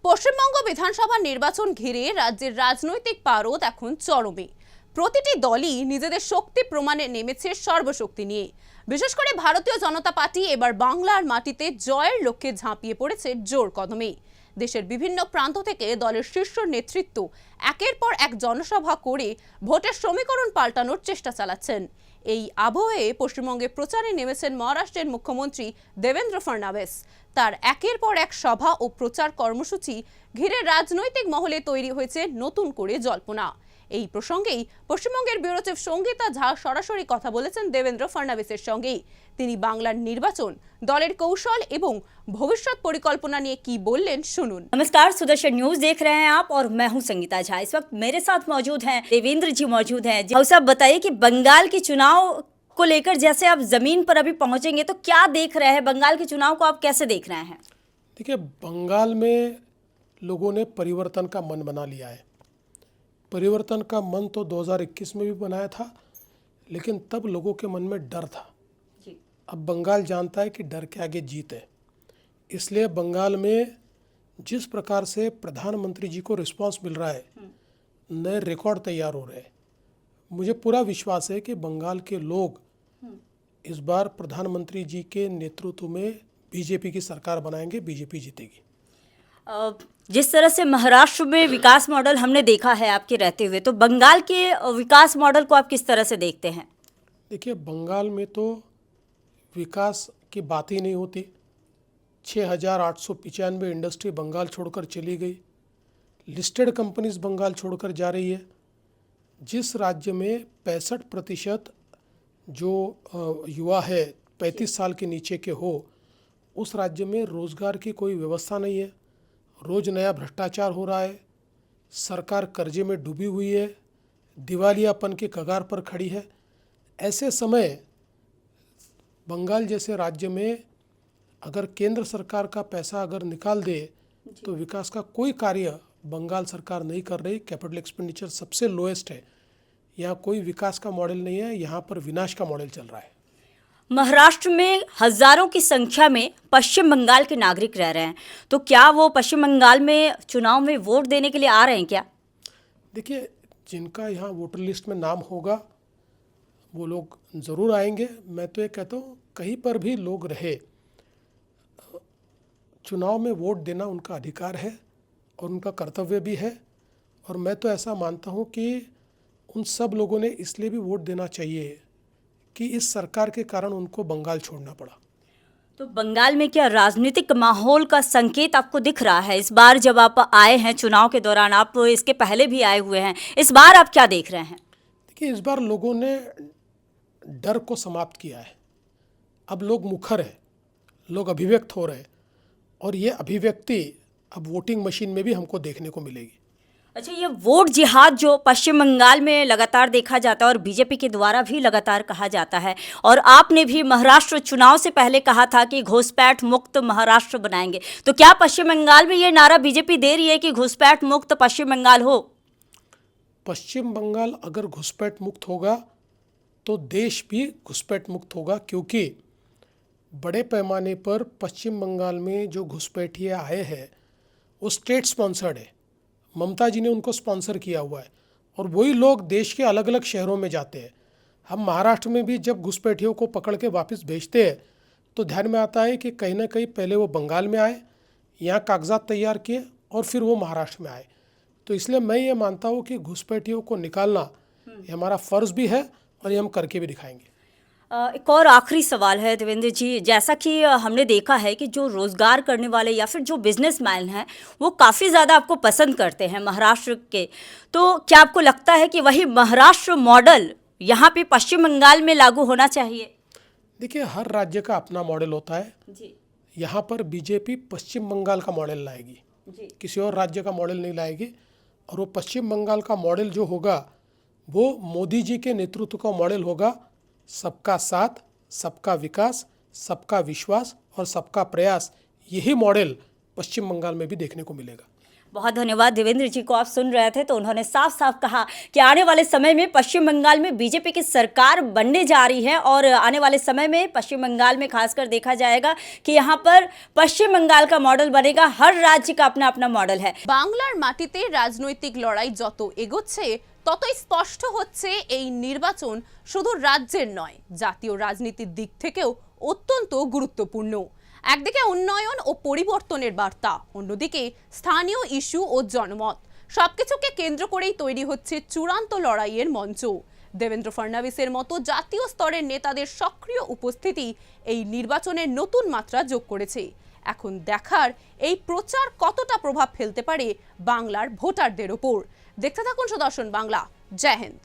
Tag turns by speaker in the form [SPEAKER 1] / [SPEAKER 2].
[SPEAKER 1] পশ্চিমবঙ্গ বিধানসভা নির্বাচন ঘিরে রাজ্যের রাজনৈতিক পারদ এখন চরমে। প্রতিটি দলই নিজেদের শক্তি প্রমাণে নেমেছে সর্বশক্তি নিয়ে। বিশেষ করে ভারতীয় জনতা পার্টি এবার বাংলার মাটিতে জয়ের লক্ষ্যে ঝাঁপিয়ে পড়েছে জোর কদমে। দেশের বিভিন্ন প্রান্ত থেকে দলের শীর্ষ নেতৃত্ব একের পর এক জনসভা করে ভোটের সমীকরণ পাল্টানোর চেষ্টা চালাচ্ছেন। এই আবহে পশ্চিমবঙ্গে প্রচারে নেমেছেন মহারাষ্ট্রের মুখ্যমন্ত্রী দেবেন্দ্র ফডনবিস। তার একের পর এক সভা ও প্রচার কর্মসূচি ঘিরে রাজনৈতিক মহলে তৈরি হয়েছে নতুন করে জল্পনা। এই প্রসঙ্গেই পশ্চিমবঙ্গের ব্যুরো চিফ সঙ্গীতা ঝা সরাসরি কথা বলেছেন দেবেন্দ্র ফডনবিসের সঙ্গে। তিনি বাংলার নির্বাচন, দলের কৌশল এবং भविष्यत परिकल्पना निये की बोलें सुनुन।
[SPEAKER 2] नमस्कार, सुदर्शन न्यूज देख रहे हैं आप और मैं हूं संगीता झा। इस वक्त मेरे साथ मौजूद हैं देवेंद्र जी मौजूद हैं। साहब बताइए कि बंगाल के चुनाव को लेकर जैसे आप जमीन पर अभी पहुंचेंगे तो क्या देख रहे हैं, बंगाल के चुनाव को आप कैसे देख रहे हैं?
[SPEAKER 3] देखिए, बंगाल में लोगों ने परिवर्तन का मन बना लिया है। परिवर्तन का मन तो 2021 में भी बनाया था, लेकिन तब लोगों के मन में डर था। अब बंगाल जानता है कि डर के आगे जीत है। इसलिए बंगाल में जिस प्रकार से प्रधानमंत्री जी को रिस्पांस मिल रहा है, नए रिकॉर्ड तैयार हो रहे हैं। मुझे पूरा विश्वास है कि बंगाल के लोग इस बार प्रधानमंत्री जी के नेतृत्व में बीजेपी की सरकार बनाएंगे, बीजेपी जीतेगी।
[SPEAKER 2] जिस तरह से महाराष्ट्र में विकास मॉडल हमने देखा है आपके रहते हुए, तो बंगाल के विकास मॉडल को आप किस तरह से देखते हैं?
[SPEAKER 3] देखिए, बंगाल में तो विकास की बात ही नहीं होती। 6,895 इंडस्ट्री बंगाल छोड़कर चली गई। लिस्टेड कंपनीज बंगाल छोड़कर जा रही है। जिस राज्य में 65% जो युवा है 35 साल के नीचे के हो, उस राज्य में रोज़गार की कोई व्यवस्था नहीं है। रोज़ नया भ्रष्टाचार हो रहा है। सरकार कर्जे में डूबी हुई है, दिवालियापन के कगार पर खड़ी है। ऐसे समय बंगाल जैसे राज्य में अगर केंद्र सरकार का पैसा अगर निकाल दे तो विकास का कोई कार्य बंगाल सरकार नहीं कर रही। कैपिटल एक्सपेंडिचर सबसे लोएस्ट है। यहाँ कोई विकास का मॉडल नहीं है, यहाँ पर विनाश का मॉडल चल रहा है।
[SPEAKER 2] महाराष्ट्र में हजारों की संख्या में पश्चिम बंगाल के नागरिक रह रहे हैं, तो क्या वो पश्चिम बंगाल में चुनाव में वोट देने के लिए आ रहे हैं क्या?
[SPEAKER 3] देखिए, जिनका यहाँ वोटर लिस्ट में नाम होगा वो लोग ज़रूर आएंगे। मैं तो ये कहता हूँ, कहीं पर भी लोग रहे, चुनाव में वोट देना उनका अधिकार है और उनका कर्तव्य भी है। और मैं तो ऐसा मानता हूँ कि उन सब लोगों ने इसलिए भी वोट देना चाहिए कि इस सरकार के कारण उनको बंगाल छोड़ना पड़ा।
[SPEAKER 2] तो बंगाल में क्या राजनीतिक माहौल का संकेत आपको दिख रहा है? इस बार जब आप आए हैं चुनाव के दौरान, आप इसके पहले भी आए हुए हैं, इस बार आप क्या देख रहे हैं?
[SPEAKER 3] देखिए, इस बार लोगों ने डर को समाप्त किया है। अब लोग मुखर हैं, लोग अभिव्यक्त हो रहे हैं और ये अभिव्यक्ति अब वोटिंग मशीन में भी हमको देखने को मिलेगी।
[SPEAKER 2] अच्छा, ये वोट जिहाद जो पश्चिम बंगाल में लगातार देखा जाता है और बीजेपी के द्वारा भी लगातार कहा जाता है, और आपने भी महाराष्ट्र चुनाव से पहले कहा था कि घुसपैठ मुक्त महाराष्ट्र बनाएंगे, तो क्या पश्चिम बंगाल में ये नारा बीजेपी दे रही है कि घुसपैठ मुक्त पश्चिम बंगाल हो?
[SPEAKER 3] पश्चिम बंगाल अगर घुसपैठ मुक्त होगा तो देश भी घुसपैठ मुक्त होगा, क्योंकि बड़े पैमाने पर पश्चिम बंगाल में जो घुसपैठिए आए हैं वो स्टेट स्पॉन्सर्ड है। ममता जी ने उनको स्पॉन्सर किया हुआ है और वही लोग देश के अलग अलग शहरों में जाते हैं। हम महाराष्ट्र में भी जब घुसपैठियों को पकड़ के वापस भेजते हैं तो ध्यान में आता है कि कहीं ना कहीं पहले वो बंगाल में आए, यहाँ कागजात तैयार किए और फिर वो महाराष्ट्र में आए। तो इसलिए मैं ये मानता हूँ कि घुसपैठियों को निकालना ये हमारा फ़र्ज़ भी है और ये हम करके भी दिखाएंगे।
[SPEAKER 2] एक और आखिरी सवाल है देवेंद्र जी, जैसा कि हमने देखा है कि जो रोज़गार करने वाले या फिर जो बिजनेसमैन हैं वो काफ़ी ज़्यादा आपको पसंद करते हैं महाराष्ट्र के, तो क्या आपको लगता है कि वही महाराष्ट्र मॉडल यहाँ पे पश्चिम बंगाल में लागू होना चाहिए?
[SPEAKER 3] देखिए, हर राज्य का अपना मॉडल होता है
[SPEAKER 2] जी।
[SPEAKER 3] यहाँ पर बीजेपी पश्चिम बंगाल का मॉडल लाएगी
[SPEAKER 2] जी।
[SPEAKER 3] किसी और राज्य का मॉडल नहीं लाएगी। और वो पश्चिम बंगाल का मॉडल जो होगा वो मोदी जी के नेतृत्व का मॉडल होगा। सबका साथ, सबका विकास, सबका विश्वास और सबका प्रयास, यही मॉडल पश्चिम बंगाल में भी देखने को मिलेगा।
[SPEAKER 2] बहुत धन्यवाद। देवेंद्र जी को आप सुन रहे थे तो उन्होंने साफ साफ कहा कि आने वाले समय में पश्चिम बंगाल में बीजेपी की सरकार बनने जा रही है और आने वाले समय में पश्चिम बंगाल में खासकर देखा जाएगा कि यहाँ पर पश्चिम बंगाल का मॉडल बनेगा। हर राज्य का अपना अपना मॉडल है।
[SPEAKER 1] বাংলার মাটিতে রাজনৈতিক লড়াই যত এগোচ্ছে ততই স্পষ্ট হচ্ছে এই নির্বাচন শুধু রাজ্যের নয়, জাতীয় রাজনীতির দিক থেকেও অত্যন্ত গুরুত্বপূর্ণ। একদিকে উন্নয়ন ও পরিবর্তনের বার্তা, অন্যদিকে স্থানীয় ইস্যু ও জনমত, সবকিছুকে কেন্দ্র করেই তৈরি হচ্ছে চূড়ান্ত লড়াইয়ের মঞ্চ। দেবেন্দ্র ফডনভিসের মতো জাতীয় স্তরের নেতাদের সক্রিয় উপস্থিতি এই নির্বাচনের নতুন মাত্রা যোগ করেছে। এখন দেখার এই প্রচার কতটা প্রভাব ফেলতে পারে বাংলার ভোটারদের ওপর। দেখতে থাকুন সুদর্শন বাংলা। জয় হিন্দ।